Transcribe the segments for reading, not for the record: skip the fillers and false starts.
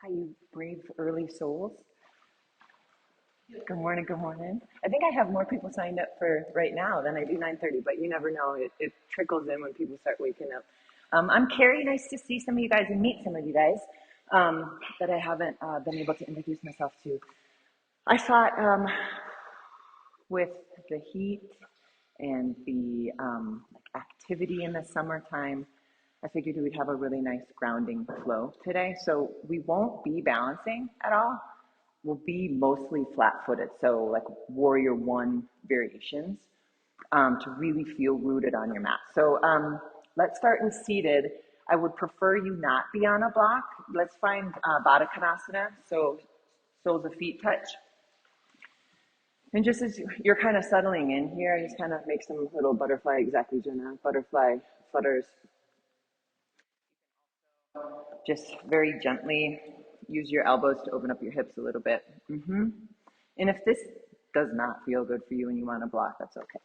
Hi, you brave early souls. Good morning, good morning. I think I have more people signed up for right now than I do 9:30, but you never know. It trickles in when people start waking up. I'm Carrie. Nice to see some of you guys and meet some of you guys that I haven't been able to introduce myself to. I thought with the heat and the activity in the summertime, I figured we'd have a really nice grounding flow today. So we won't be balancing at all. We'll be mostly flat-footed, so like warrior one variations to really feel rooted on your mat. So let's start in seated. I would prefer you not be on a block. Let's find Baddha Konasana, so soles of feet touch. And just as you're kind of settling in here, just kind of make some little butterfly, exactly, Jenna, butterfly flutters. Just very gently use your elbows to open up your hips a little bit. And if this does not feel good for you and you want to block, that's okay.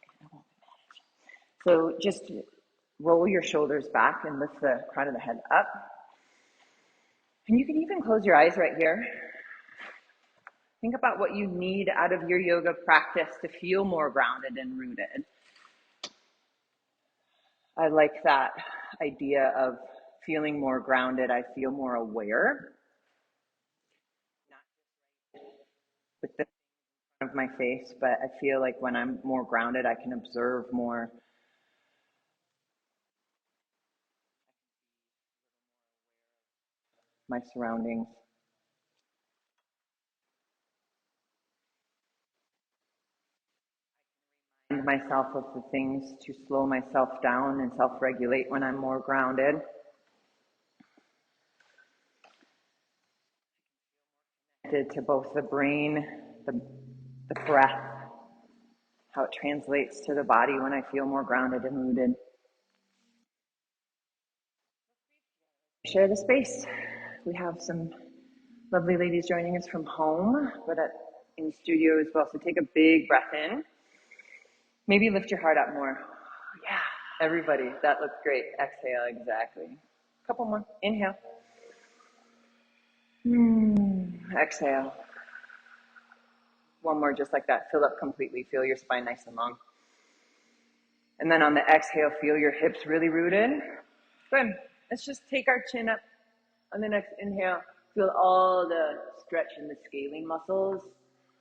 So just roll your shoulders back and lift the crown of the head up. And you can even close your eyes right here. Think about what you need out of your yoga practice to feel more grounded and rooted. I like that idea of feeling more grounded. I feel more aware. Not with the front of my face, but I feel like when I'm more grounded, I can observe more. My surroundings. Remind myself of the things to slow myself down and self-regulate when I'm more grounded. Connected to both the brain, the breath, how it translates to the body when I feel more grounded and rooted. Share the space. We have some lovely ladies joining us from home, but in studio as well. So take a big breath in. Maybe lift your heart up more. Yeah, everybody, that looks great. Exhale, exactly. A couple more. Inhale. Exhale. One more just like that. Fill up completely. Feel your spine nice and long. And then on the exhale, feel your hips really rooted. Good. Let's just take our chin up. On the next inhale, feel all the stretch in the scaling muscles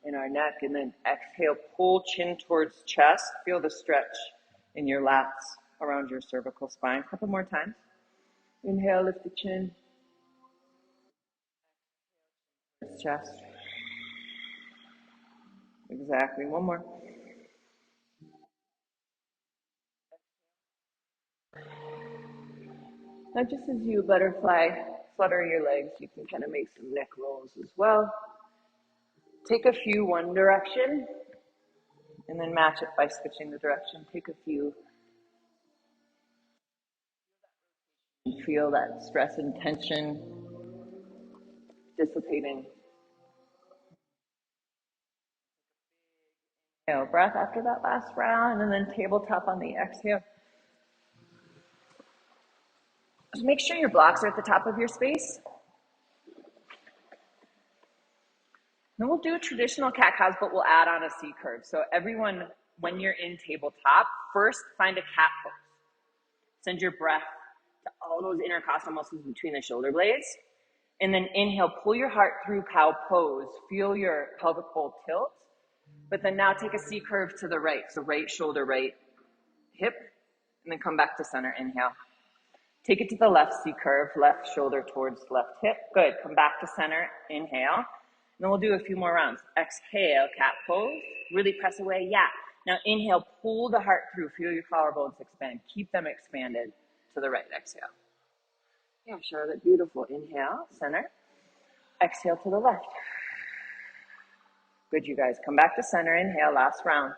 in our neck. And then exhale, pull chin towards chest. Feel the stretch in your lats around your cervical spine. A couple more times. Inhale, lift the chin. Chest. Exactly. One more. Now, just as you butterfly, flutter your legs, you can kind of make some neck rolls as well. Take a few one direction, and then match it by switching the direction. Take a few. Feel that stress and tension dissipating. Inhale, breath after that last round, and then tabletop on the exhale. Just make sure your blocks are at the top of your space. Then we'll do traditional cat-cows, but we'll add on a C-curve. So everyone, when you're in tabletop, first find a cat pose. Send your breath to all those intercostal muscles between the shoulder blades. And then inhale, pull your heart through cow pose. Feel your pelvic bowl tilt. But then now take a C-curve to the right. So right shoulder, right hip, and then come back to center. Inhale. Take it to the left C-curve, left shoulder towards left hip. Good. Come back to center. Inhale. And then we'll do a few more rounds. Exhale, cat pose. Really press away. Yeah. Now inhale, pull the heart through. Feel your collarbones expand. Keep them expanded to the right. Exhale. Yeah, Charlotte, beautiful. Inhale, center. Exhale to the left. Good, you guys. Come back to center. Inhale, last round.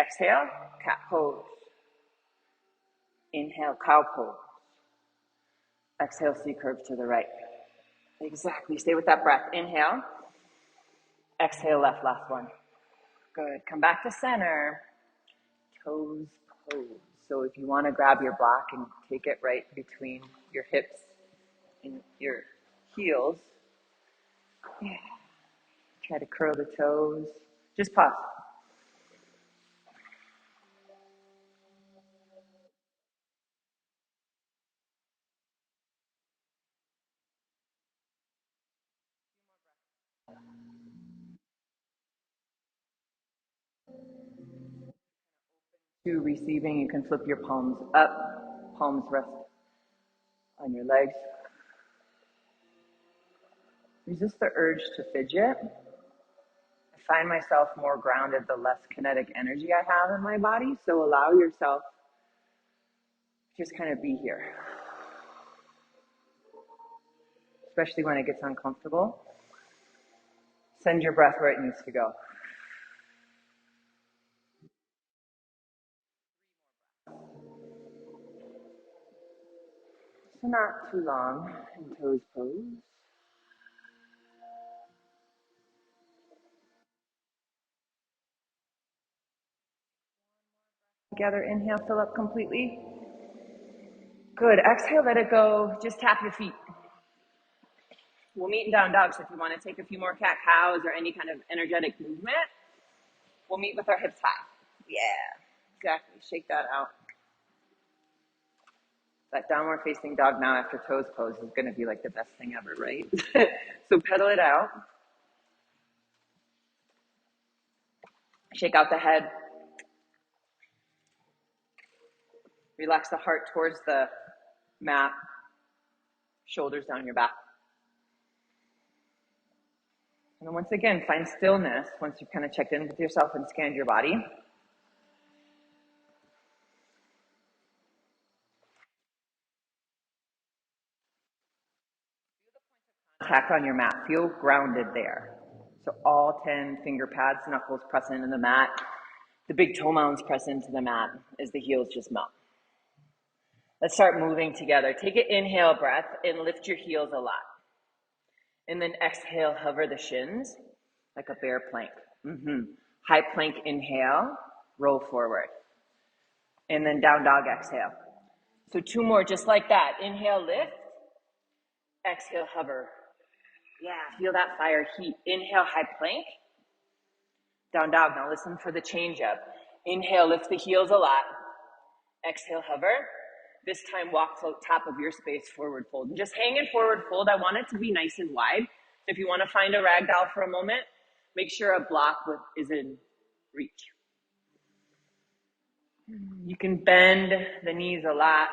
Exhale, cat pose. Inhale, cow pose. Exhale, C-curve to the right. Exactly. Stay with that breath. Inhale. Exhale, left, last one. Good. Come back to center. Toes pose. So if you want to grab your block and take it right between your hips and your heels. Yeah. Try to curl the toes. Just pause. To receiving, you can flip your palms up, palms rest on your legs. Resist the urge to fidget. I find myself more grounded the less kinetic energy I have in my body, so allow yourself to just kind of be here, especially when it gets uncomfortable. Send your breath where it needs to go. So not too long in toes pose. Together, inhale, fill up completely. Good, exhale, let it go. Just tap your feet. We'll meet in down dog, so if you want to take a few more cat-cows or any kind of energetic movement, we'll meet with our hips high. Yeah, exactly, shake that out. That downward facing dog now after toes pose is gonna be like the best thing ever, right? So pedal it out. Shake out the head. Relax the heart towards the mat. Shoulders down your back. And then once again, find stillness once you've kind of checked in with yourself and scanned your body. Contact on your mat. Feel grounded there. So all 10 finger pads, knuckles press into the mat. The big toe mounds press into the mat as the heels just melt. Let's start moving together. Take an inhale breath and lift your heels a lot. And then exhale, hover the shins like a bear plank. High plank inhale, roll forward. And then down dog exhale. So 2 more just like that. Inhale, lift. Exhale, hover. Yeah, feel that fire heat. Inhale, high plank. Down dog. Now listen for the change up. Inhale, lift the heels a lot. Exhale, hover. This time, walk float top of your space, forward fold. And just hang in forward fold. I want it to be nice and wide. If you want to find a ragdoll for a moment, make sure a block is in reach. You can bend the knees a lot.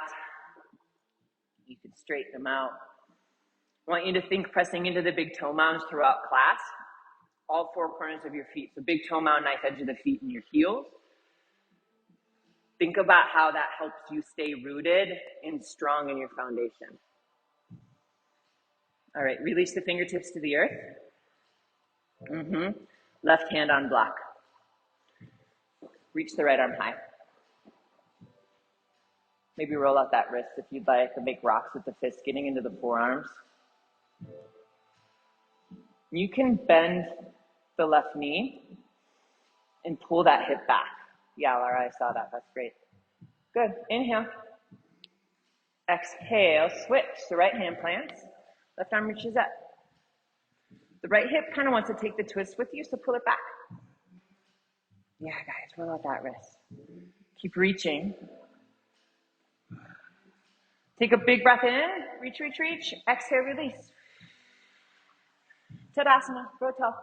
You can straighten them out. I want you to think pressing into the big toe mounds throughout class. All 4 corners of your feet. So big toe mound, knife edge of the feet and your heels. Think about how that helps you stay rooted and strong in your foundation. All right, release the fingertips to the earth. Left hand on block. Reach the right arm high. Maybe roll out that wrist if you'd like, or make rocks with the fist, getting into the forearms. You can bend the left knee and pull that hip back. Yeah, Laura, I saw that. That's great. Good. Inhale. Exhale. Switch. The right hand plants. Left arm reaches up. The right hip kind of wants to take the twist with you, so pull it back. Yeah, guys, roll out that wrist. Keep reaching. Take a big breath in. Reach, reach, reach. Exhale, release. Tadasana. Grow tall.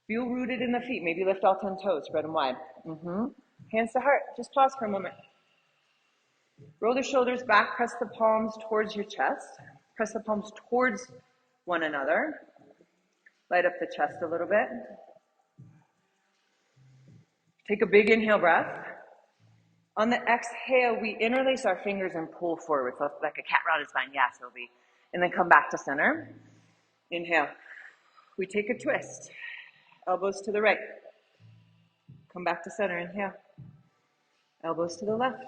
Feel rooted in the feet. Maybe lift all 10 toes. Spread them wide. Hands to heart. Just pause for a moment. Roll the shoulders back. Press the palms towards your chest. Press the palms towards one another. Light up the chest a little bit. Take a big inhale breath. On the exhale, we interlace our fingers and pull forward. So like a cat round is fine. Yeah, Sylvie. And then come back to center. Inhale. We take a twist. Elbows to the right. Come back to center. Inhale. Elbows to the left.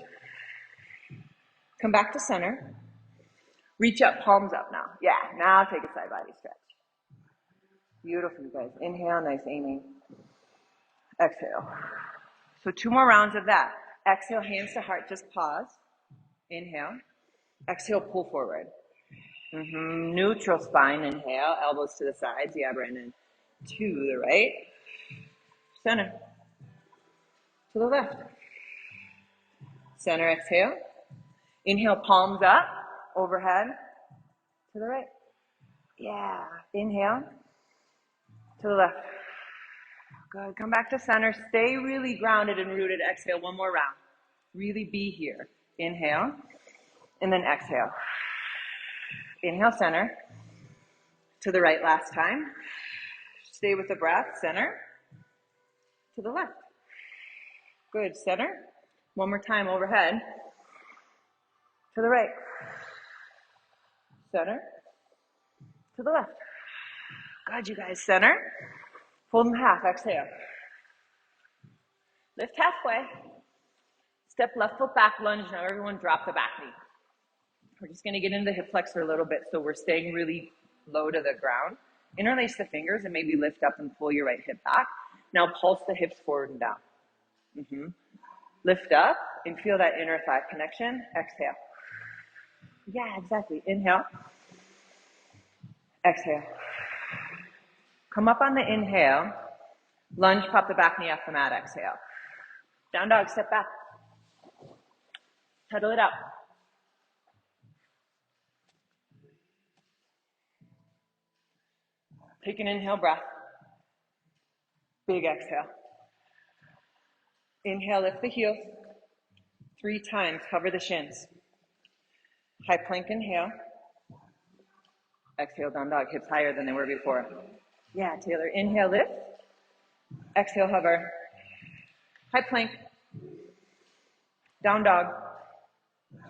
Come back to center. Reach up, palms up now. Yeah, now take a side body stretch. Beautiful, you guys. Inhale, nice aiming. Exhale. So 2 more rounds of that. Exhale, hands to heart, just pause. Inhale. Exhale, pull forward. Neutral spine, inhale, elbows to the sides. Yeah, Brandon. To the right, center, to the left. Center, exhale. Inhale, palms up, overhead, to the right. Yeah, inhale, to the left. Good, come back to center. Stay really grounded and rooted. Exhale, one more round. Really be here. Inhale, and then exhale. Inhale, center, to the right last time. Stay with the breath, center, to the left. Good, center. One more time, overhead, to the right. Center, to the left. Good, you guys, center. Fold in half, exhale. Lift halfway. Step left foot back, lunge. Now everyone drop the back knee. We're just gonna get into the hip flexor a little bit so we're staying really low to the ground. Interlace the fingers and maybe lift up and pull your right hip back. Now pulse the hips forward and down. Lift up and feel that inner thigh connection. Exhale. Yeah, exactly. Inhale. Exhale. Come up on the inhale. Lunge, pop the back knee off the mat. Exhale. Down dog, step back. Pedal it out. Take an inhale breath. Big exhale. Inhale, lift the heels. 3 times, cover the shins. High plank, inhale. Exhale, down dog, hips higher than they were before. Yeah, Taylor, inhale, lift. Exhale, hover. High plank. Down dog.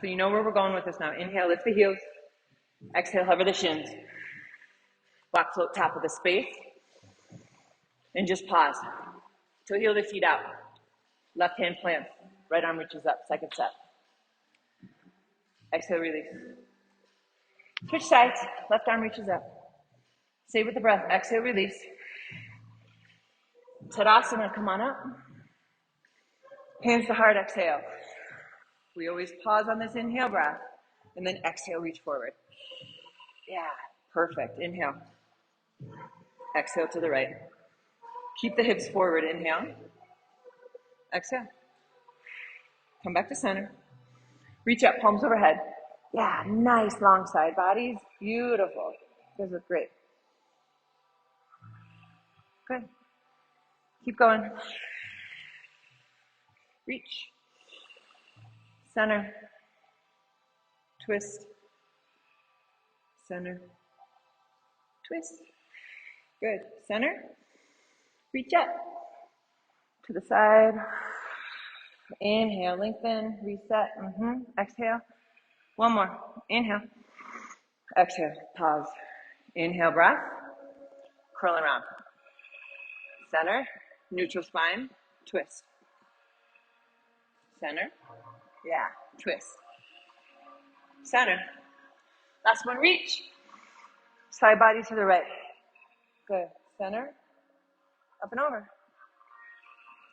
So you know where we're going with this now. Inhale, lift the heels. Exhale, hover the shins. Block float top of the space. And just pause. So heel the feet out. Left hand plants. Right arm reaches up. Second set. Exhale, release. Switch sides. Left arm reaches up. Stay with the breath. Exhale, release. Tadasana, come on up. Hands to heart, exhale. We always pause on this inhale breath. And then exhale, reach forward. Yeah, perfect. Inhale. Exhale to the right. Keep the hips forward. Inhale. Exhale. Come back to center. Reach up, palms overhead. Yeah, nice long side bodies. Beautiful. You guys look great. Good. Keep going. Reach. Center. Twist. Center. Twist. Good. Center. Reach up. To the side. Inhale, lengthen, reset. Exhale. One more. Inhale. Exhale. Pause. Inhale, breath. Curl around. Center. Neutral spine. Twist. Center. Yeah. Twist. Center. Last one. Reach. Side body to the right. Good. Center. Up and over.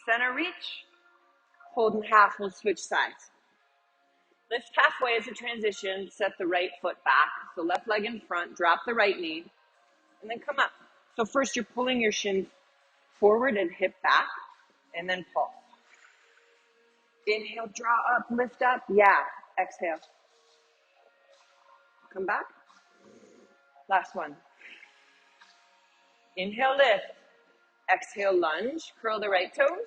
Center. Reach. Hold in half. We'll switch sides. Lift halfway as a transition. Set the right foot back. So left leg in front. Drop the right knee. And then come up. So first you're pulling your shins forward and hip back. And then pull. Inhale, draw up, lift up. Yeah. Exhale. Come back. Last one. Inhale, lift. Exhale, lunge. Curl the right toes.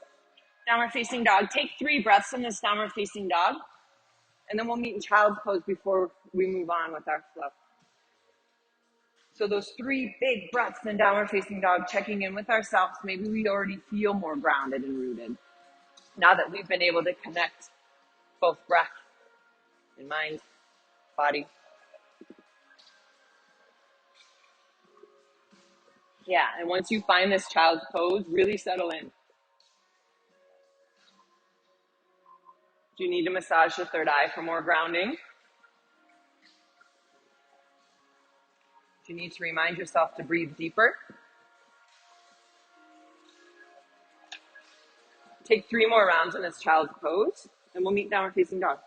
Downward facing dog. Take 3 breaths in this downward facing dog. And then we'll meet in child's pose before we move on with our flow. So those 3 big breaths in downward facing dog, checking in with ourselves. Maybe we already feel more grounded and rooted. Now that we've been able to connect both breath and mind, body. Yeah, and once you find this child's pose, really settle in. Do you need to massage the third eye for more grounding? Do you need to remind yourself to breathe deeper? Take 3 more rounds in this child's pose, and we'll meet downward facing dog.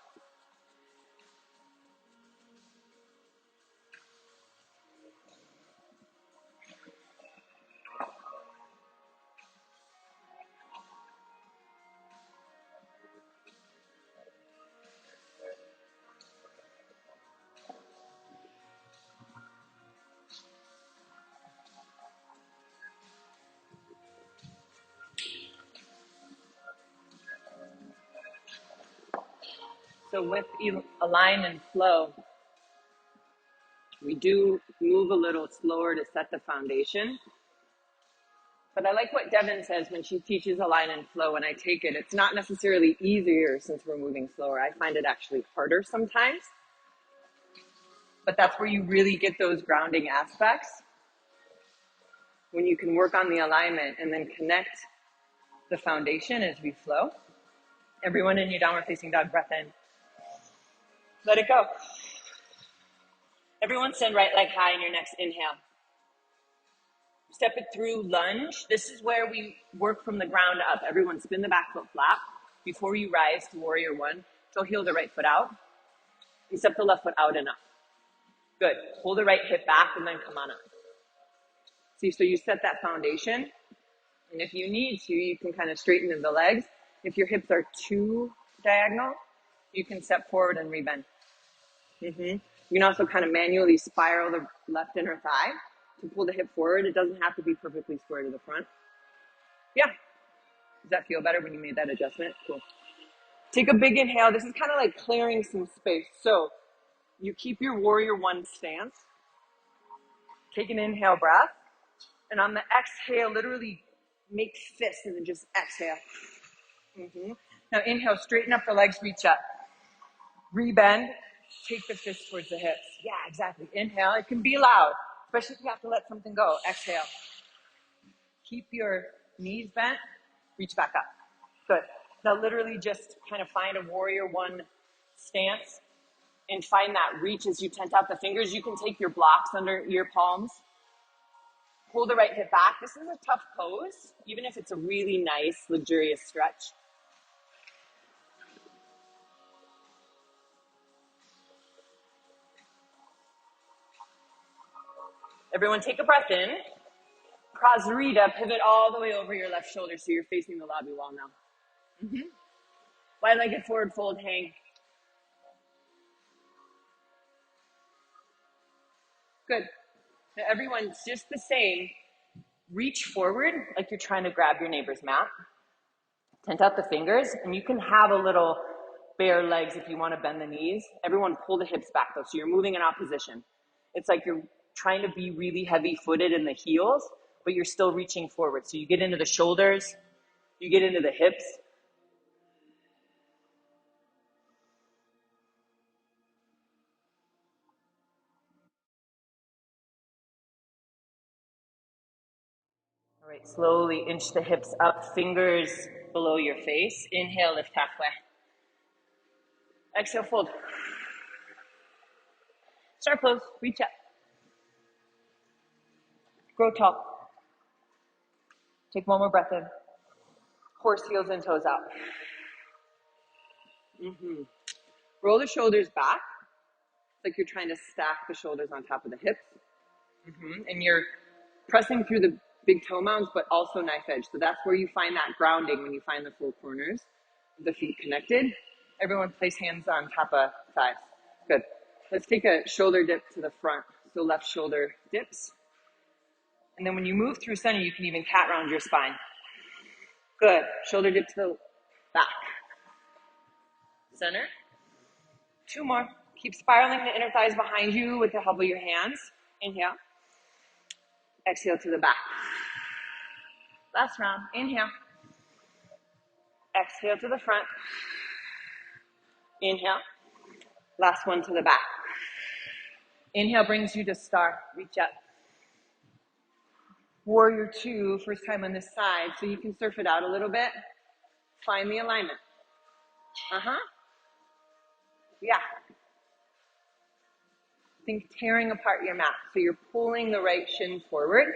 So with Align and Flow, we do move a little slower to set the foundation. But I like what Devin says when she teaches Align and Flow. When I take it, it's not necessarily easier since we're moving slower. I find it actually harder sometimes. But that's where you really get those grounding aspects. When you can work on the alignment and then connect the foundation as we flow. Everyone in your downward facing dog, breath in. Let it go. Everyone send right leg high in your next inhale. Step it through lunge. This is where we work from the ground up. Everyone spin the back foot flat before you rise to warrior one. So heel the right foot out and step the left foot out and up. Good. Hold the right hip back and then come on up. See, so you set that foundation. And if you need to, you can kind of straighten the legs. If your hips are too diagonal, you can step forward and rebend. You can also kind of manually spiral the left inner thigh to pull the hip forward. It doesn't have to be perfectly square to the front. Yeah. Does that feel better when you made that adjustment? Cool. Take a big inhale. This is kind of like clearing some space. So you keep your warrior one stance. Take an inhale breath. And on the exhale, literally make fists and then just exhale. Now inhale, straighten up the legs, reach up. Rebend, take the fist towards the hips. Yeah, exactly. Inhale, it can be loud, especially if you have to let something go. Exhale. Keep your knees bent, reach back up. Good. Now literally just kind of find a warrior one stance and find that reach as you tent out the fingers. You can take your blocks under your palms. Pull the right hip back. This is a tough pose, even if it's a really nice, luxurious stretch. Everyone take a breath in. Prasarita, pivot all the way over your left shoulder so you're facing the lobby wall now. Wide-legged forward fold, hang. Good. Now everyone's just the same. Reach forward like you're trying to grab your neighbor's mat. Tent out the fingers, and you can have a little bare legs if you want to bend the knees. Everyone pull the hips back though, so you're moving in opposition. It's like you're trying to be really heavy-footed in the heels, but you're still reaching forward. So you get into the shoulders, you get into the hips. All right, slowly inch the hips up, fingers below your face. Inhale, lift halfway. Exhale, fold. Start close, reach up. Grow tall. Take one more breath in. Horse heels and toes out. Roll the shoulders back. It's like you're trying to stack the shoulders on top of the hips. And you're pressing through the big toe mounds, but also knife edge. So that's where you find that grounding when you find the four corners. The feet connected. Everyone place hands on top of thighs. Good. Let's take a shoulder dip to the front. So left shoulder dips. And then when you move through center, you can even cat round your spine. Good. Shoulder dip to the back. Center. Two more. Keep spiraling the inner thighs behind you with the help of your hands. Inhale. Exhale to the back. Last round. Inhale. Exhale to the front. Inhale. Last one to the back. Inhale brings you to star. Reach up. Warrior two, first time on this side, so you can surf it out a little bit. Find the alignment. Yeah. Think tearing apart your mat. So you're pulling the right shin forward,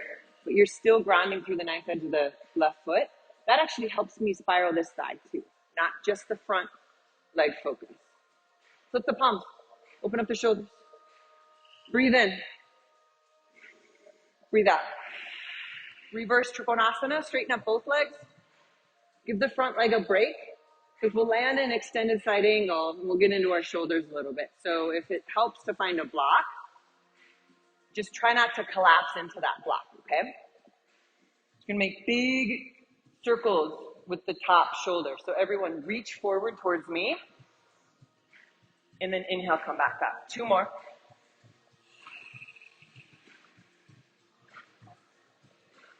but you're still grounding through the knife edge of the left foot. That actually helps me spiral this side too, not just the front leg focus. Flip the palms. Open up the shoulders. Breathe in. Breathe out. Reverse Trikonasana. Straighten up both legs. Give the front leg a break, because we'll land in extended side angle and we'll get into our shoulders a little bit. So if it helps to find a block, just try not to collapse into that block, okay? You're gonna make big circles with the top shoulder. So everyone reach forward towards me. And then inhale, come back up. 2 more.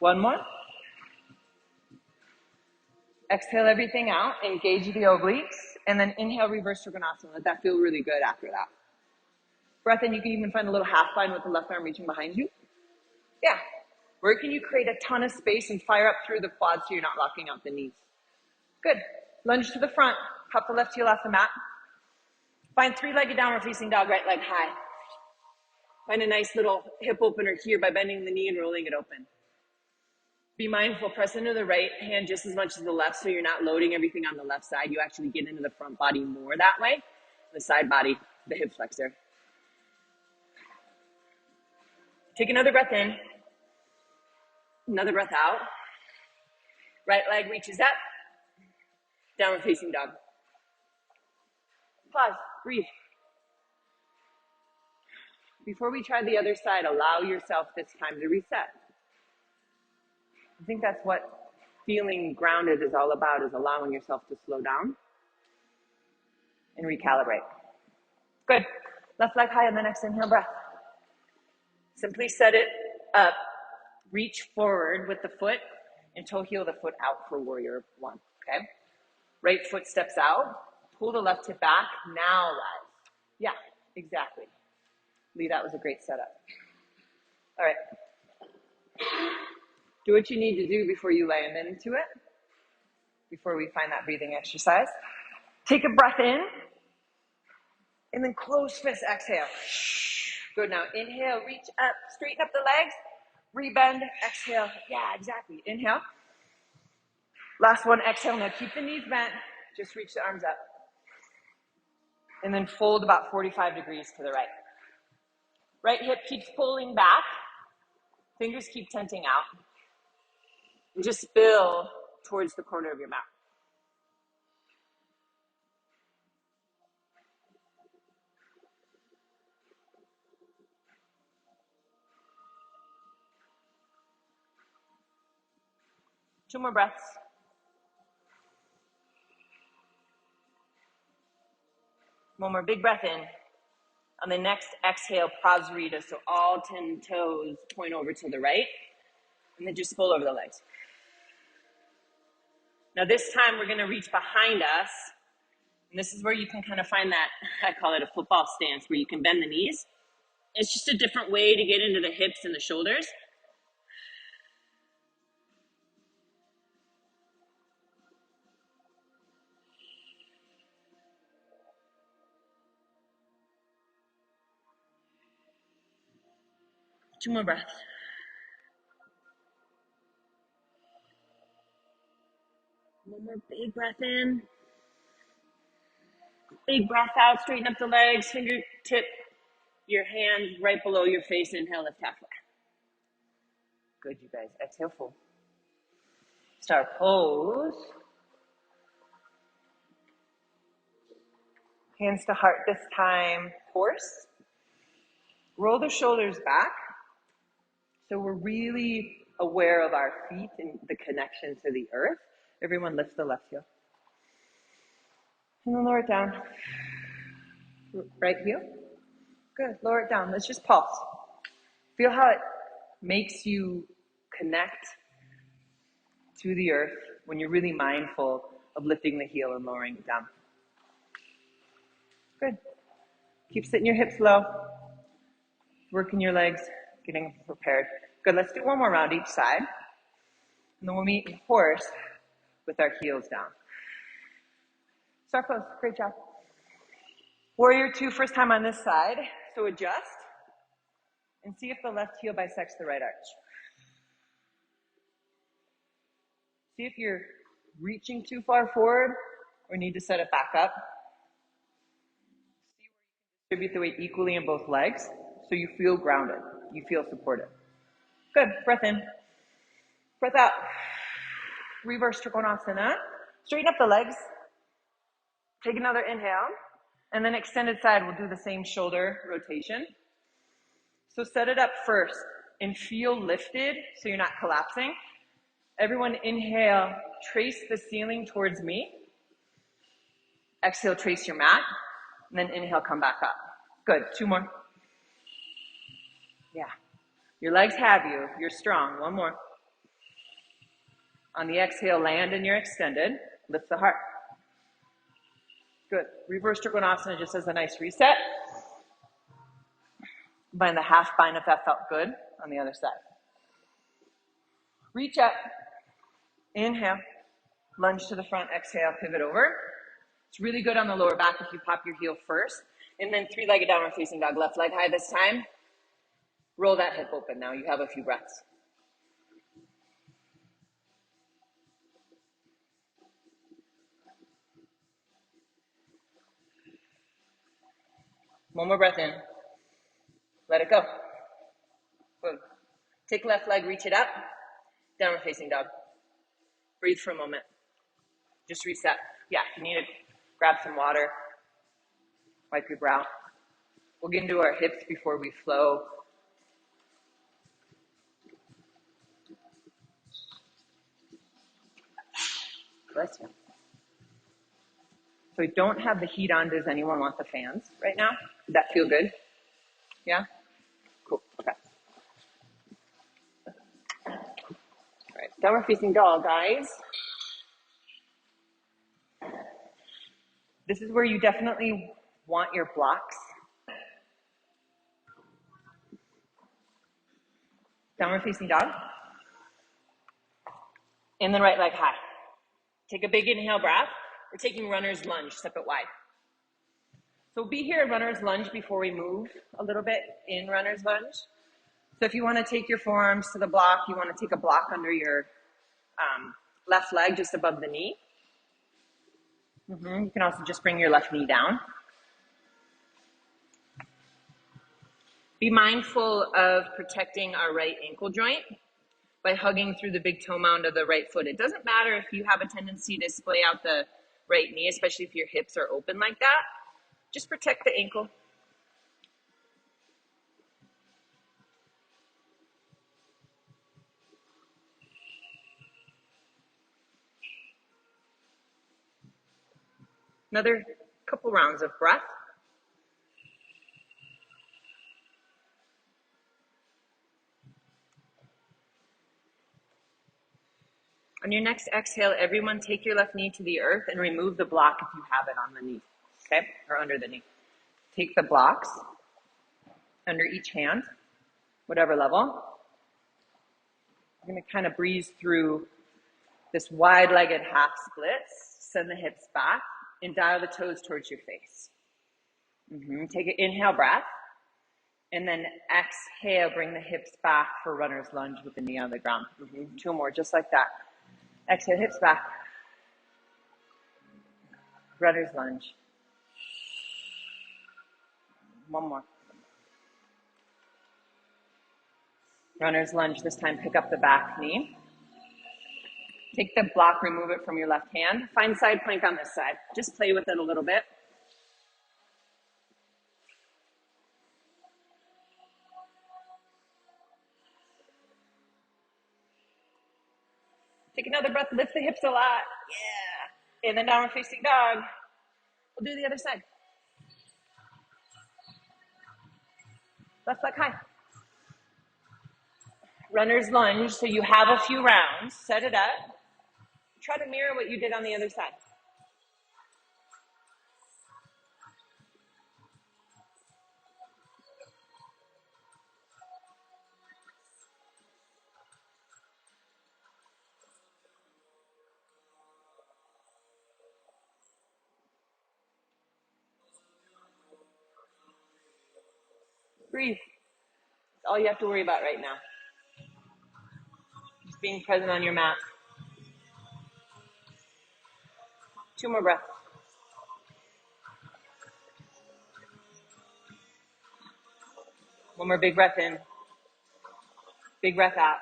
One more. Exhale everything out, engage the obliques, and then inhale, reverse Trikonasana. Let that feel really good after that. Breath in, you can even find a little half line with the left arm reaching behind you. Yeah. Where can you create a ton of space and fire up through the quads so you're not locking out the knees? Good. Lunge to the front, pop the left heel off the mat. Find 3-legged downward facing dog, right leg high. Find a nice little hip opener here by bending the knee and rolling it open. Be mindful, press into the right hand just as much as the left so you're not loading everything on the left side. You actually get into the front body more that way. The side body, the hip flexor. Take another breath in. Another breath out. Right leg reaches up. Downward facing dog. Pause, breathe. Before we try the other side, allow yourself this time to reset. I think that's what feeling grounded is all about, is allowing yourself to slow down and recalibrate. Good. Left leg high on the next inhale breath. Simply set it up. Reach forward with the foot and toe heel the foot out for warrior 1, okay? Right foot steps out. Pull the left hip back. Now rise. Yeah, exactly. Lee, that was a great setup. All right. Do what you need to do before you land into it, before we find that breathing exercise. Take a breath in, and then close fist, exhale. Good, now inhale, reach up, straighten up the legs, rebend, exhale. Yeah, exactly, inhale. Last one, exhale, now keep the knees bent, just reach the arms up. And then fold about 45 degrees to the right. Right hip keeps pulling back, fingers keep tenting out. And just spill towards the corner of your mouth. Two more breaths. One more big breath in. On the next exhale, Prasarita, so all 10 toes point over to the right, and then just pull over the legs. Now this time we're gonna reach behind us, and this is where you can kind of find that, I call it a football stance, where you can bend the knees. It's just a different way to get into the hips and the shoulders. Two more breaths. One more big breath in. Big breath out, straighten up the legs, fingertip your hands right below your face. Inhale, lift halfway. Good, you guys. Exhale, full. Start pose. Hands to heart this time, horse. Roll the shoulders back. So we're really aware of our feet and the connection to the earth. Everyone lifts the left heel. And then lower it down. Right heel. Good, lower it down. Let's just pulse. Feel how it makes you connect to the earth when you're really mindful of lifting the heel and lowering it down. Good. Keep sitting your hips low. Working your legs, getting prepared. Good, let's do one more round each side. And then we'll meet horse with our heels down. Start pose, great job. Warrior 2, first time on this side. So adjust and see if the left heel bisects the right arch. See if you're reaching too far forward or need to set it back up. See where you can distribute the weight equally in both legs so you feel grounded, you feel supported. Good, breath in, breath out. Reverse Trikonasana. Straighten up the legs. Take another inhale. And then extended side, we'll do the same shoulder rotation. So set it up first and feel lifted so you're not collapsing. Everyone inhale, trace the ceiling towards me. Exhale, trace your mat. And then inhale, come back up. Good, 2 more. Yeah. Your legs have you. You're strong. 1 more. On the exhale, land and you're extended. Lift the heart. Good. Reverse Trikonasana just as a nice reset. Bind the half bind if that felt good on the other side. Reach up. Inhale. Lunge to the front. Exhale. Pivot over. It's really good on the lower back if you pop your heel first. And then 3-legged downward facing dog. Left leg high this time. Roll that hip open now. You have a few breaths. One more breath in. Let it go. Good. Take left leg, reach it up. Downward facing dog. Breathe for a moment. Just reset. Yeah, if you need to grab some water. Wipe your brow. We'll get into our hips before we flow. Bless you. So we don't have the heat on. Does anyone want the fans right now? Did that feel good? Yeah? Cool. Okay. All right. Downward facing dog, guys. This is where you definitely want your blocks. Downward facing dog. And then right leg high. Take a big inhale breath. We're taking runner's lunge, step it wide. So we'll be here in runner's lunge before we move a little bit in runner's lunge. So if you want to take your forearms to the block, you want to take a block under your left leg just above the knee. You can also just bring your left knee down. Be mindful of protecting our right ankle joint by hugging through the big toe mound of the right foot. It doesn't matter if you have a tendency to splay out the right knee, especially if your hips are open like that. Just protect the ankle. Another couple rounds of breath. On your next exhale, everyone take your left knee to the earth and remove the block if you have it on the knee, okay? Or under the knee. Take the blocks under each hand, whatever level. I'm gonna kind of breeze through this wide-legged half splits. Send the hips back and dial the toes towards your face. Take an inhale breath. And then exhale, bring the hips back for runner's lunge with the knee on the ground. 2 more, just like that. Exhale, hips back. Runner's lunge. 1 more. Runner's lunge, this time pick up the back knee. Take the block, remove it from your left hand. Find side plank on this side. Just play with it a little bit. Take another breath, lift the hips a lot. Yeah. And then downward facing dog. We'll do the other side. Left leg high. Runner's lunge, so you have a few rounds. Set it up. Try to mirror what you did on the other side. Breathe. That's all you have to worry about right now. Just being present on your mat. 2 more breaths. One more big breath in. Big breath out.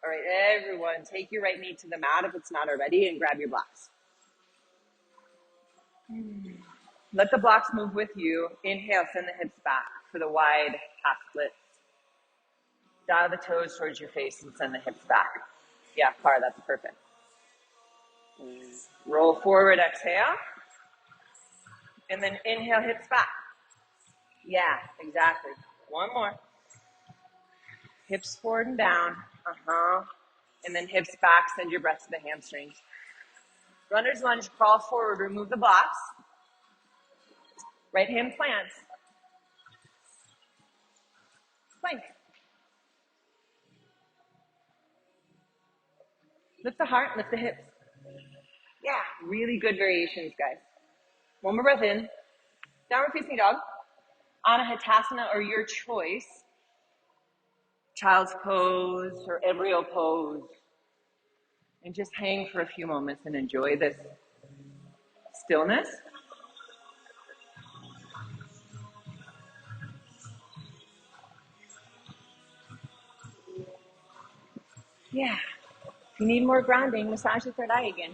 All right, everyone, take your right knee to the mat if it's not already and grab your blocks. Let the blocks move with you. Inhale, send the hips back for the wide half splits. Dial the toes towards your face and send the hips back. Yeah, Carr, that's perfect. Roll forward, exhale. And then inhale, hips back. Yeah, exactly. One more. Hips forward and down. And then hips back, send your breath to the hamstrings. Runner's lunge, crawl forward, remove the blocks. Right hand plants. Plank. Lift the heart, lift the hips. Yeah, really good variations, guys. One more breath in. Downward facing dog. Anahatasana or your choice. Child's pose or embryo pose. And just hang for a few moments and enjoy this stillness. Yeah. If you need more grounding, massage the third eye again.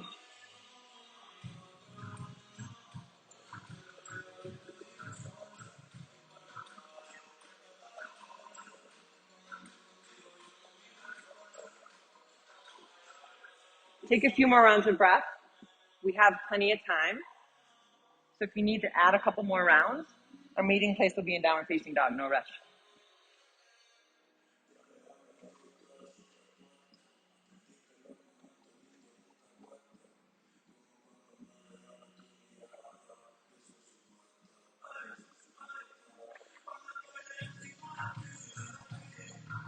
Take a few more rounds of breath. We have plenty of time. So if you need to add a couple more rounds, our meeting place will be in downward facing dog, no rush.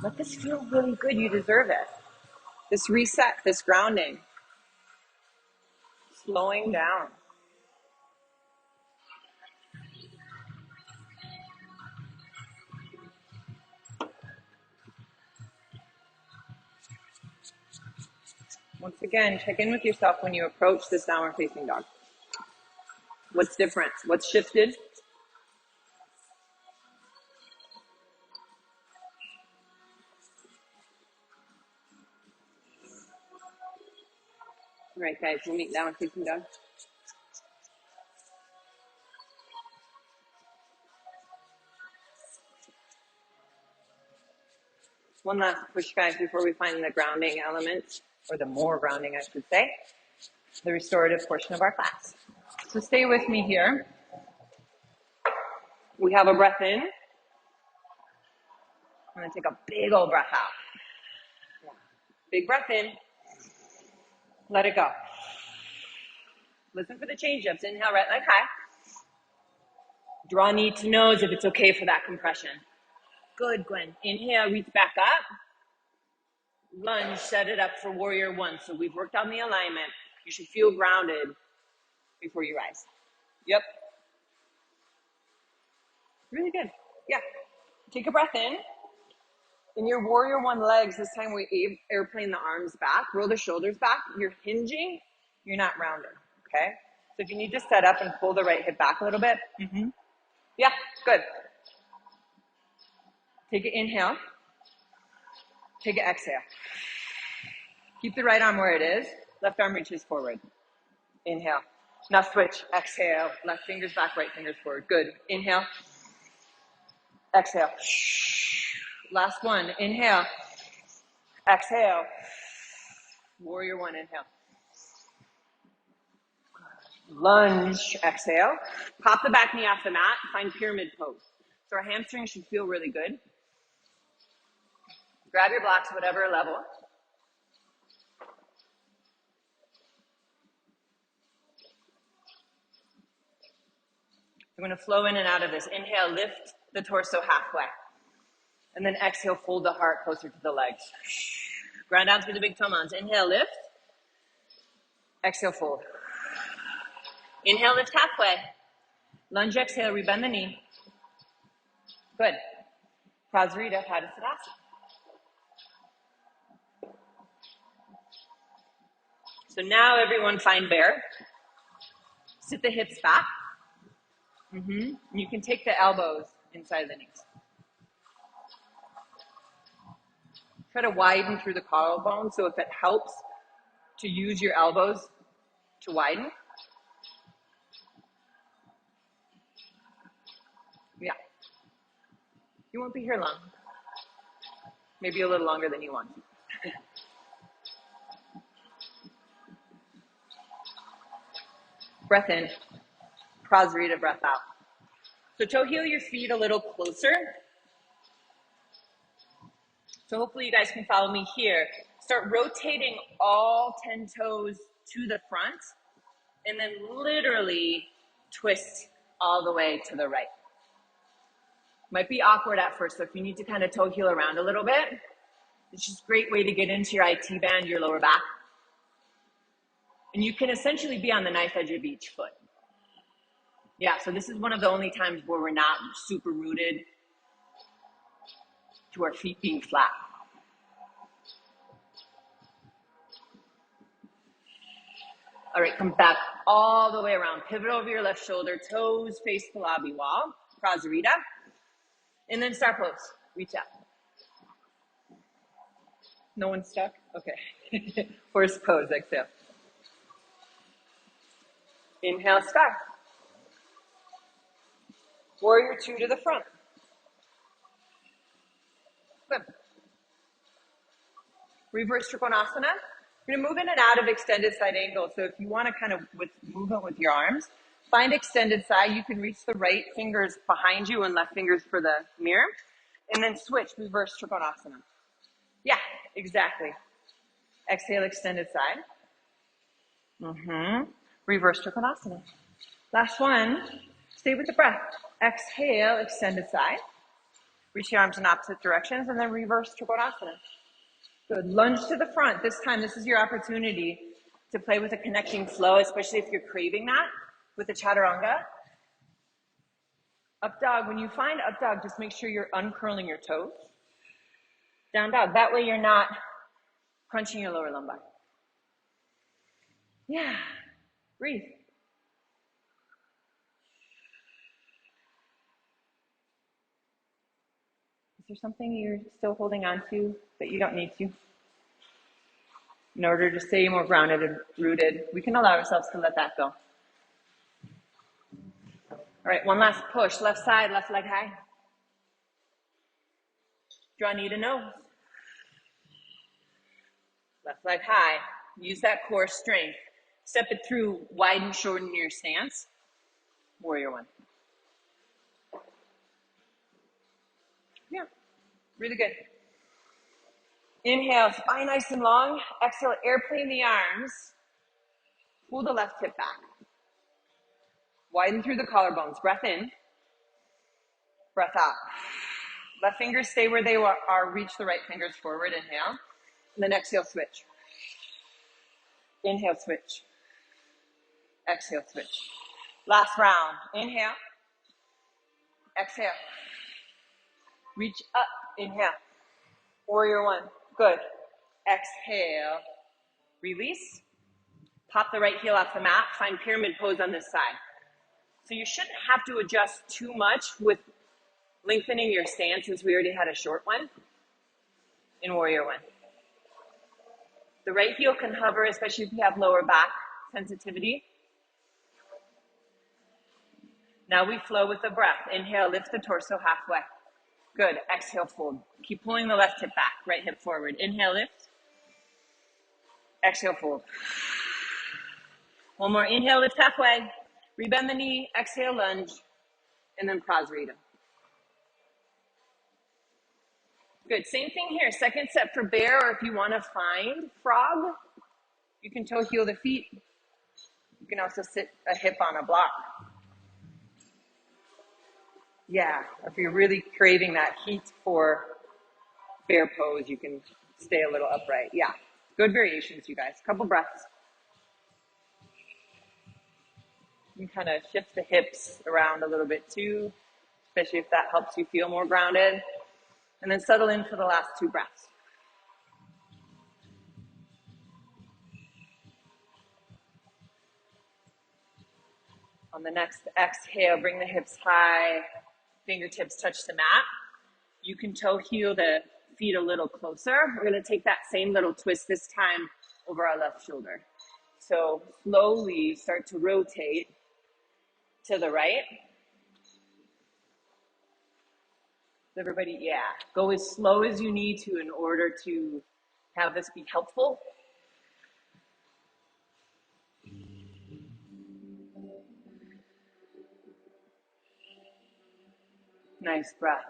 Let this feel really good. You deserve it. This reset, this grounding, slowing down. Once again, check in with yourself when you approach this downward facing dog. What's different? What's shifted? All right, guys, we'll meet downward facing dog. One last push, guys, before we find the grounding element, or the more grounding, I should say, the restorative portion of our class. So stay with me here. We have a breath in. I'm going to take a big old breath out. Big breath in. Let it go. Listen for the change-ups. Inhale, right leg high. Draw knee to nose if it's okay for that compression. Good, Gwen. Inhale, reach back up. Lunge, set it up for warrior one. So we've worked on the alignment. You should feel grounded before you rise. Yep. Really good. Yeah. Take a breath in. In your warrior one legs, this time we airplane the arms back, roll the shoulders back. You're hinging, you're not rounded, okay? So if you need to set up and pull the right hip back a little bit. Yeah, good. Take an inhale. Take an exhale. Keep the right arm where it is. Left arm reaches forward. Inhale. Now switch. Exhale. Left fingers back, right fingers forward. Good. Inhale. Exhale. Last one. Inhale. Exhale. Warrior one. Inhale. Lunge. Exhale. Pop the back knee off the mat. Find pyramid pose. So our hamstrings should feel really good. Grab your blocks, whatever level. We're going to flow in and out of this. Inhale, lift the torso halfway. And then exhale, fold the heart closer to the legs. Ground down through the big toe mounds. Inhale, lift. Exhale, fold. Inhale, lift halfway. Lunge, exhale, rebend the knee. Good. Prasarita, Padasarasa. So now everyone find bear. Sit the hips back. You can take the elbows inside the knees. Try to widen through the collarbone, so if it helps to use your elbows to widen. Yeah. You won't be here long. Maybe a little longer than you want. Breath in. Prasarita, breath out. So toe heel your feet a little closer. So hopefully you guys can follow me here. Start rotating all 10 toes to the front and then literally twist all the way to the right. Might be awkward at first, so if you need to kind of toe heel around a little bit, it's just a great way to get into your IT band, your lower back. And you can essentially be on the knife edge of each foot. Yeah, so this is one of the only times where we're not super rooted to our feet being flat. All right, come back all the way around. Pivot over your left shoulder, toes face the lobby wall, Prasarita. And then star pose, reach out. No one's stuck? Okay. Horse pose, exhale. Inhale, star. Warrior two to the front. Good. Reverse Trikonasana. You're gonna move in and out of extended side angle. So if you wanna kind of move it with your arms, find extended side. You can reach the right fingers behind you and left fingers for the mirror. And then switch, reverse Trikonasana. Yeah, exactly. Exhale, extended side. Reverse Trikonasana. Last one, stay with the breath. Exhale, extended side. Reach your arms in opposite directions and then reverse Trikonasana. Good, lunge to the front. This time, this is your opportunity to play with a connecting flow, especially if you're craving that with the chaturanga. Up dog, when you find up dog, just make sure you're uncurling your toes. Down dog, that way you're not crunching your lower lumbar. Yeah, breathe. Is there something you're still holding on to that you don't need to? In order to stay more grounded and rooted, we can allow ourselves to let that go. All right, one last push. Left side, left leg high. Draw knee to nose. Left leg high. Use that core strength. Step it through, widen, shorten your stance. Warrior one. Yeah, really good. Inhale, spine nice and long. Exhale, airplane the arms. Pull the left hip back. Widen through the collarbones. Breath in. Breath out. Left fingers stay where they are. Reach the right fingers forward. Inhale. And then exhale, switch. Inhale, switch. Exhale, switch. Last round. Inhale. Exhale. Reach up. Inhale. Warrior one. Good. Exhale. Release. Pop the right heel off the mat. Find pyramid pose on this side. So you shouldn't have to adjust too much with lengthening your stance since we already had a short one in warrior one. The right heel can hover, especially if you have lower back sensitivity. Now we flow with the breath. Inhale, lift the torso halfway. Good. Exhale, fold. Keep pulling the left hip back, right hip forward. Inhale, lift. Exhale, fold. One more. Inhale, lift halfway. Rebend the knee. Exhale, lunge. And then Prasarita. Good. Same thing here. Second set for bear, or if you want to find frog, you can toe heel the feet. You can also sit a hip on a block. Yeah, if you're really craving that heat for bear pose, you can stay a little upright. Yeah, good variations, you guys. Couple breaths. You can kind of shift the hips around a little bit too, especially if that helps you feel more grounded. And then settle in for the last two breaths. On the next exhale, bring the hips high, fingertips touch the mat. You can toe heel the feet a little closer. We're gonna take that same little twist this time over our left shoulder. So slowly start to rotate to the right. Everybody, yeah, go as slow as you need to in order to have this be helpful. Nice breath.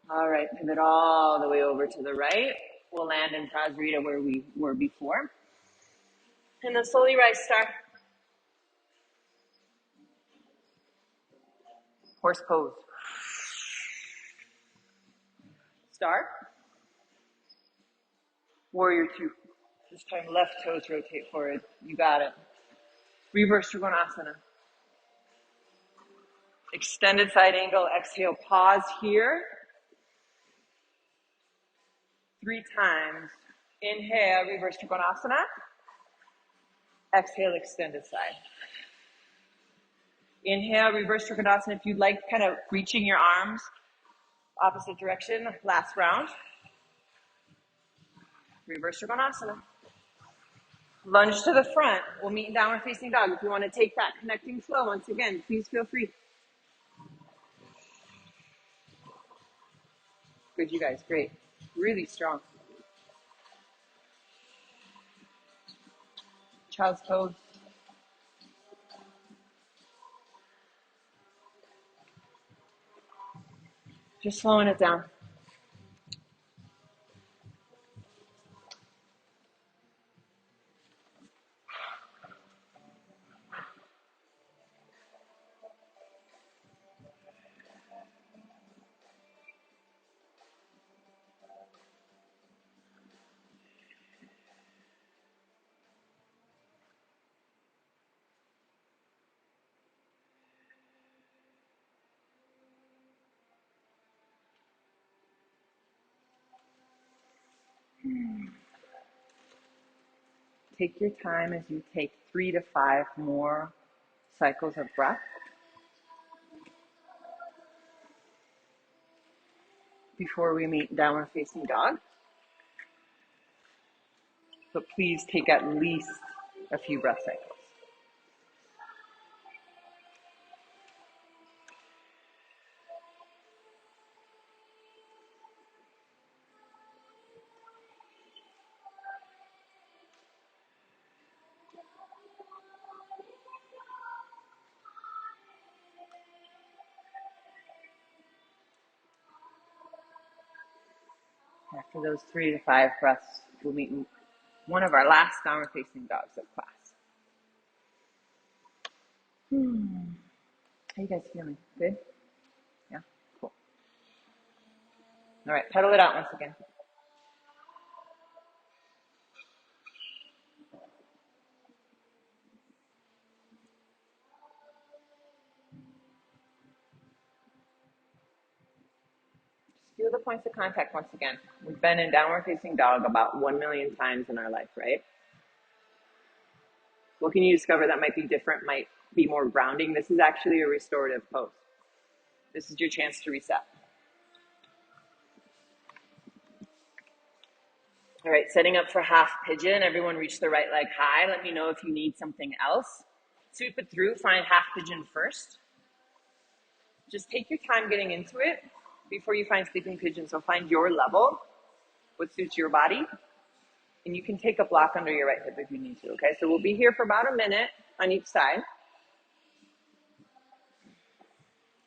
All right, pivot all the way over to the right. We'll land in Prasarita where we were before. And then slowly rise, star. Horse pose. Star. Warrior two. This time left toes rotate forward. You got it. Reverse Trikonasana. Extended side angle. Exhale, pause here. 3 times. Inhale, reverse Trikonasana. Exhale, extended side. Inhale, reverse Trikonasana. If you'd like, kind of reaching your arms opposite direction. Last round. Reverse Trikonasana. Lunge to the front. We'll meet in downward facing dog. If you want to take that connecting flow, once again, please feel free. Good, you guys. Great. Really strong. Child's pose. Just slowing it down. Take your time as you take 3 to 5 more cycles of breath. Before we meet downward facing dog. But please take at least a few breath cycles. After those 3 to 5 breaths, we'll meet one of our last downward facing dogs of class. How you guys feeling? Good? Yeah? Cool. All right, pedal it out once again. Feel the points of contact once again. We've been in downward facing dog about 1 million times in our life, right? What can you discover that might be different, might be more grounding? This is actually a restorative pose. This is your chance to reset. All right, setting up for half pigeon. Everyone reach the right leg high. Let me know if you need something else. Sweep it through, find half pigeon first. Just take your time getting into it before you find sleeping pigeon. So find your level, what suits your body. And you can take a block under your right hip if you need to, okay? So we'll be here for about a minute on each side.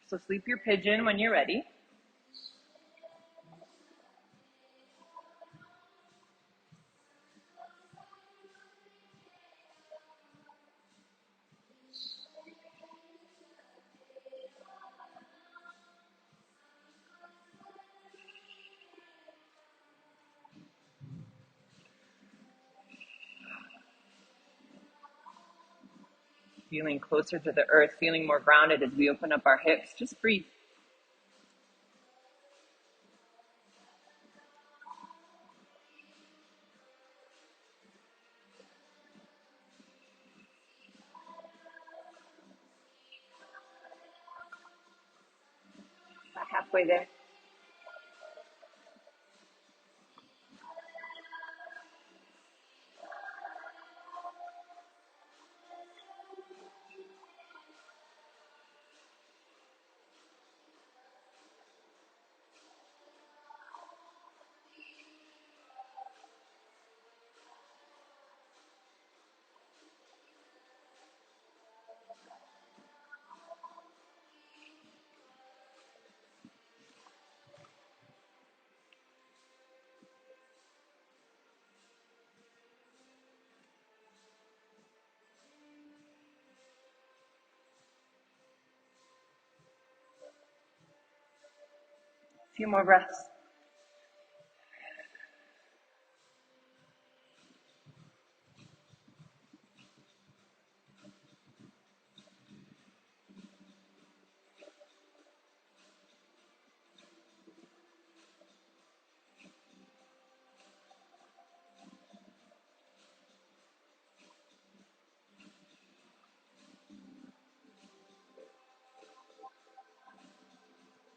So sleep your pigeon when you're ready. Feeling closer to the earth, feeling more grounded as we open up our hips. Just breathe. About halfway there. Few more breaths.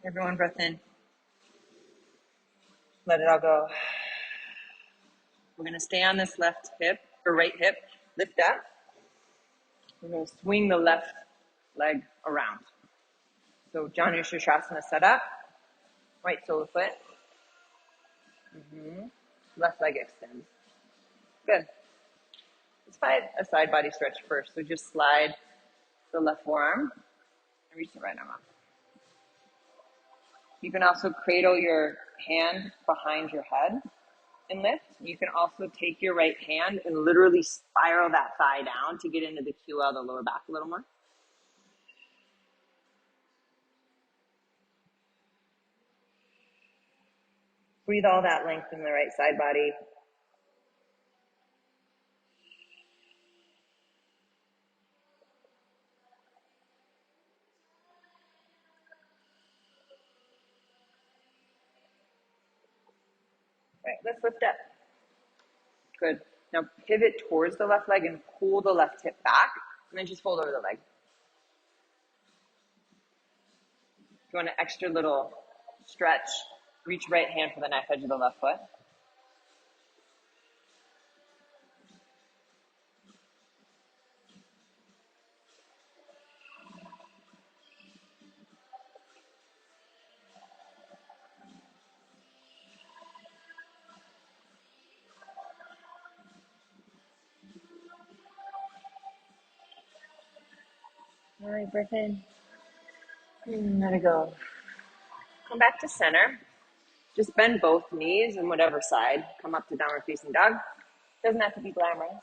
Everyone breath in. Let it all go. We're going to stay on this left hip, or right hip. Lift up. We're going to swing the left leg around. So Janu Shirshasana set up. Right sole foot. Left leg extends. Good. Let's find a side body stretch first. So just slide the left forearm and reach the right arm up. You can also cradle your hand behind your head and lift. You can also take your right hand and literally spiral that thigh down to get into the QL, the lower back a little more. Breathe all that length in the right side body. Right, let's lift up. Good. Now pivot towards the left leg and pull the left hip back, and then just fold over the leg. If you want an extra little stretch, reach right hand for the knife edge of the left foot. All right, breath in. Let it go. Come back to center. Just bend both knees on whatever side. Come up to downward facing dog. Doesn't have to be glamorous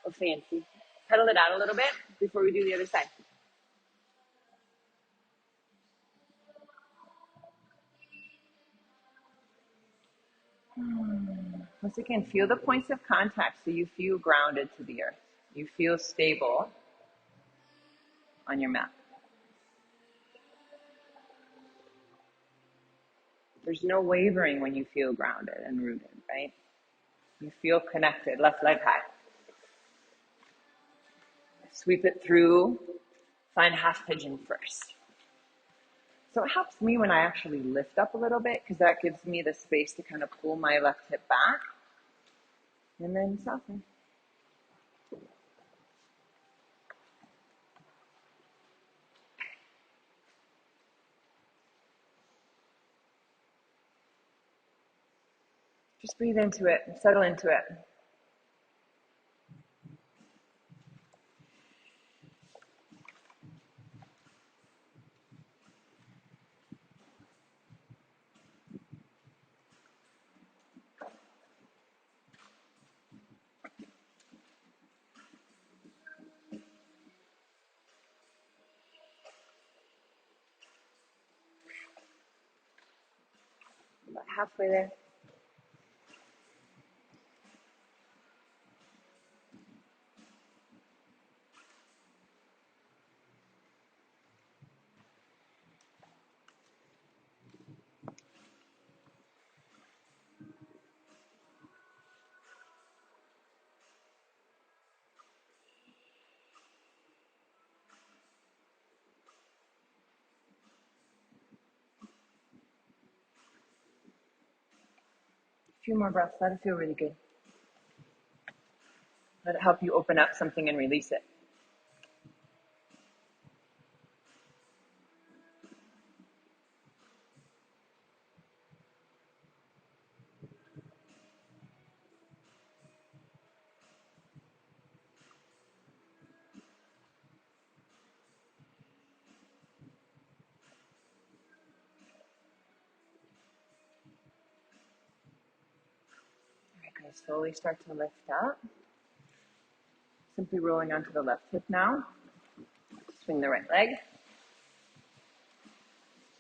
or fancy. Pedal it out a little bit before we do the other side. Once again, feel the points of contact so you feel grounded to the earth. You feel stable on your mat. There's no wavering when you feel grounded and rooted, right? You feel connected, left leg high. Sweep it through, find half pigeon first. So it helps me when I actually lift up a little bit because that gives me the space to kind of pull my left hip back and then soften. Just breathe into it, settle into it. About halfway there. A few more breaths, let it feel really good. Let it help you open up something and release it. All right, guys, slowly start to lift up. Simply rolling onto the left hip now. Swing the right leg.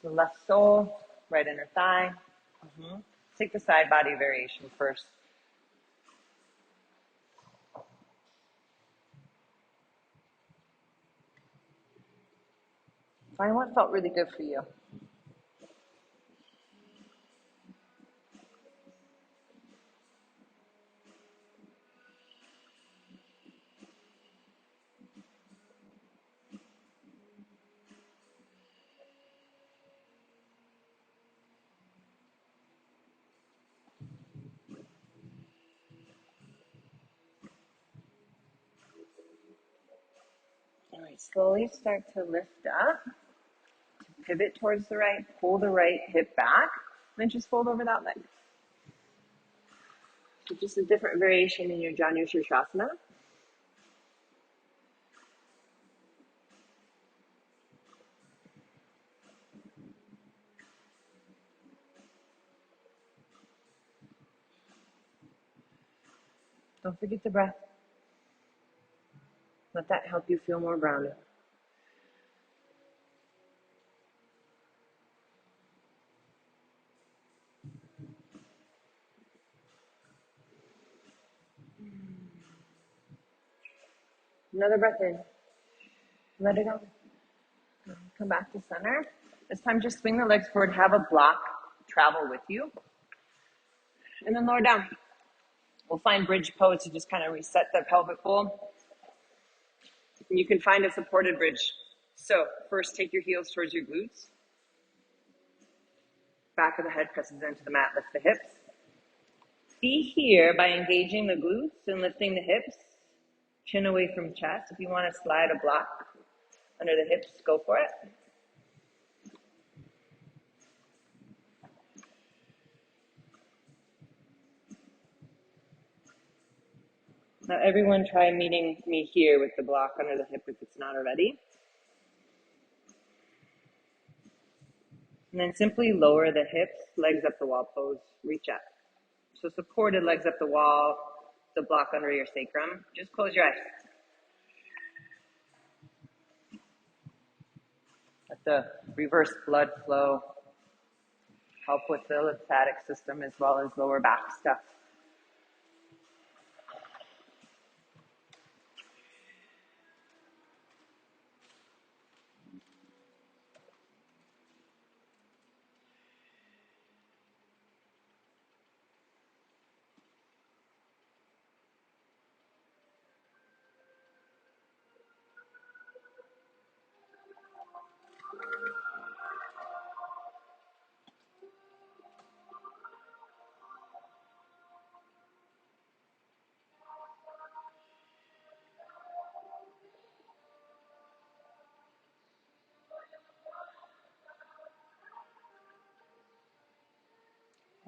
The left sole. right inner thigh. Take the side body variation first. Find what felt really good for you. All right, slowly start to lift up. Pivot towards the right, pull the right hip back, then just fold over that leg. So just a different variation in your Janushirshasana. Don't forget the breath. Let that help you feel more grounded. Another breath in. Let it go. Come back to center. This time just swing the legs forward, have a block travel with you. And then lower down. We'll find bridge pose to just kind of reset the pelvic bowl. And you can find a supported bridge. So first take your heels towards your glutes. Back of the head presses into the mat, lift the hips. Be here by engaging the glutes and lifting the hips. Chin away from chest. If you want to slide a block under the hips, go for it. Now everyone try meeting me here with the block under the hip if it's not already. And then simply lower the hips, legs up the wall pose, reach up. So supported legs up the wall, the block under your sacrum. Just close your eyes. Let the reverse blood flow help with the lymphatic system as well as lower back stuff.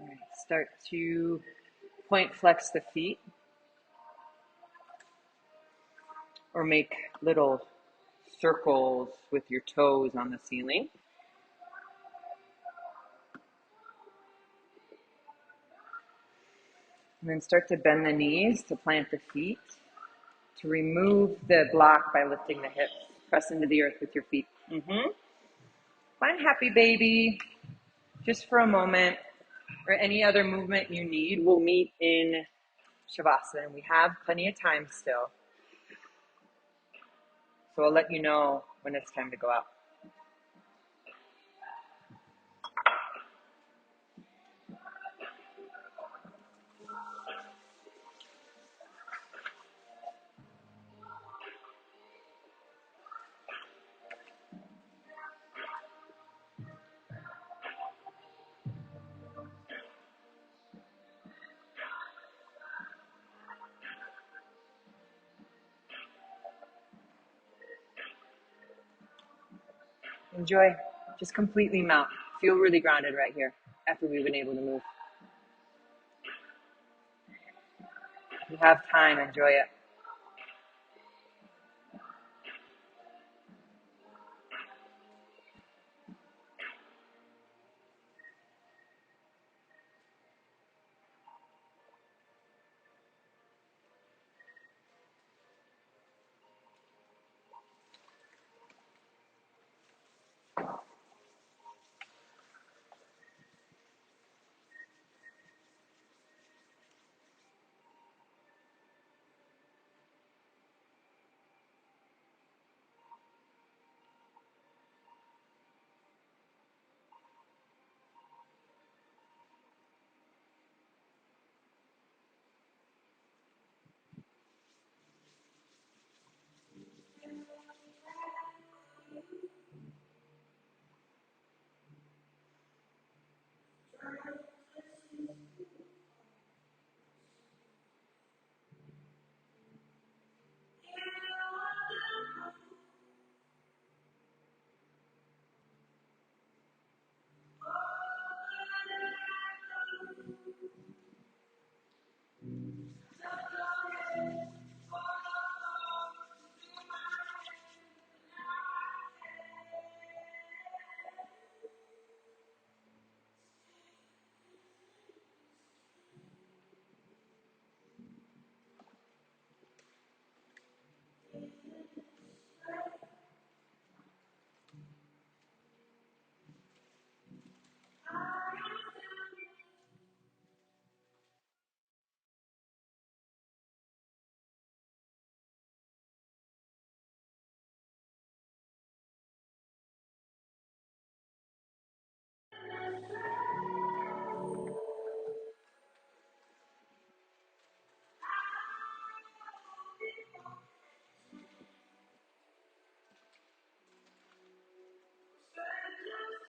All right, start to point flex the feet or make little circles with your toes on the ceiling. And then start to bend the knees to plant the feet, to remove the block by lifting the hips. Press into the earth with your feet. Find happy baby just for a moment, or any other movement you need. We'll meet in Shavasana, and we have plenty of time still. So I'll let you know when it's time to go out. Enjoy. Just completely mount. Feel really grounded right here after we've been able to move. You have time. Enjoy it.